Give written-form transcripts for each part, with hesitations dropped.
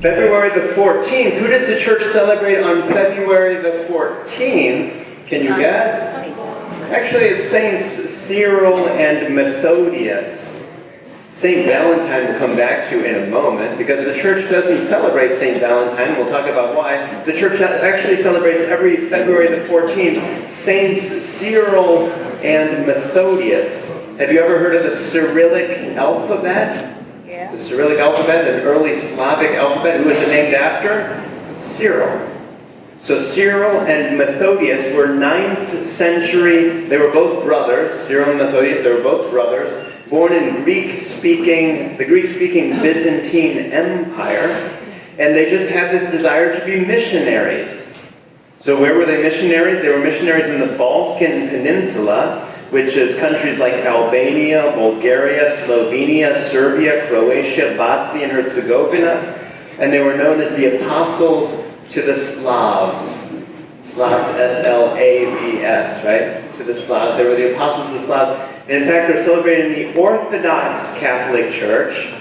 February the 14th. Who does the church celebrate on February the 14th? Can you guess? Actually, it's Saints Cyril and Methodius. St. Valentine we'll come back to in a moment, because the church doesn't celebrate St. Valentine. We'll talk about why. The church actually celebrates every February the 14th Saints Cyril and Methodius. Have you ever heard of the Cyrillic alphabet? Yeah. The Cyrillic alphabet, an early Slavic alphabet. Who was it named after? Cyril. So Cyril and Methodius were 9th century. They were both brothers. Cyril and Methodius, they were both brothers. Born in the Greek-speaking Byzantine Empire. And they just had this desire to be missionaries. So where were they missionaries? They were missionaries in the Balkan Peninsula, which is countries like Albania, Bulgaria, Slovenia, Serbia, Croatia, Bosnia and Herzegovina. And they were known as the apostles to the Slavs. Slavs, S-L-A-V-S, right? To the Slavs. They were the apostles to the Slavs. And in fact, they're celebrated in the Orthodox Catholic Church,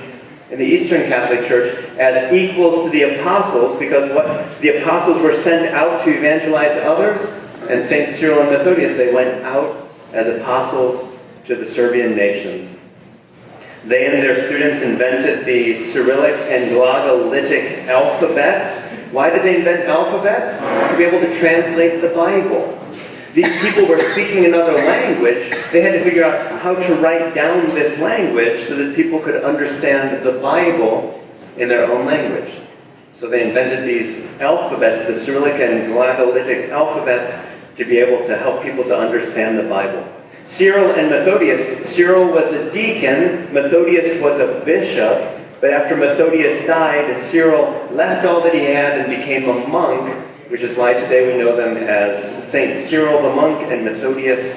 in the Eastern Catholic Church, as equals to the apostles, because what the apostles were sent out to evangelize others, and St. Cyril and Methodius, they went out as apostles to the Serbian nations. They and their students invented the Cyrillic and Glagolitic alphabets. Why did they invent alphabets? To be able to translate the Bible. These people were speaking another language. They had to figure out how to write down this language so that people could understand the Bible in their own language. So they invented these alphabets, the Cyrillic and Glagolitic alphabets, to be able to help people to understand the Bible. Cyril and Methodius. Cyril was a deacon, Methodius was a bishop, but after Methodius died, Cyril left all that he had and became a monk, which is why today we know them as St. Cyril the monk and Methodius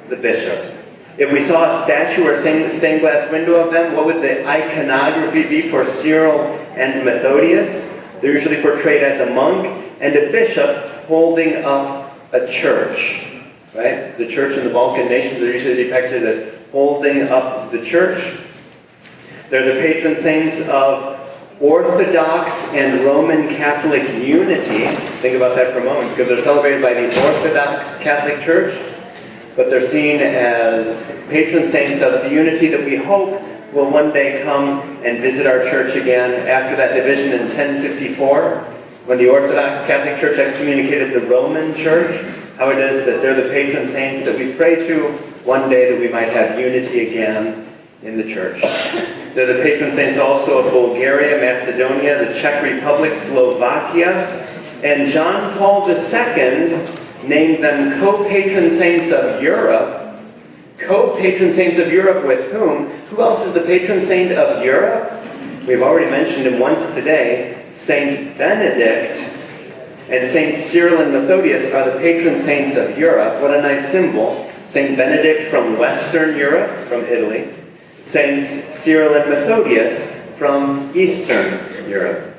the bishop. If we saw a statue or stained glass window of them, what would the iconography be for Cyril and Methodius? They're usually portrayed as a monk and a bishop holding up a church. Right? The church in the Balkan nations are usually depicted as holding up the church. They're the patron saints of Orthodox and Roman Catholic unity. Think about that for a moment, because they're celebrated by the Orthodox Catholic Church, but they're seen as patron saints of the unity that we hope will one day come and visit our church again after that division in 1054, when the Orthodox Catholic Church excommunicated the Roman Church. How it is that they're the patron saints that we pray to one day, that we might have unity again in the church. They're the patron saints also of Bulgaria, Macedonia, the Czech Republic, Slovakia, and John Paul II named them co-patron saints of Europe. Co-patron saints of Europe with whom? Who else is the patron saint of Europe? We've already mentioned him once today. Saint Benedict and Saint Cyril and Methodius are the patron saints of Europe. What a nice symbol. Saint Benedict from Western Europe, from Italy. Saints Cyril and Methodius from Eastern Europe.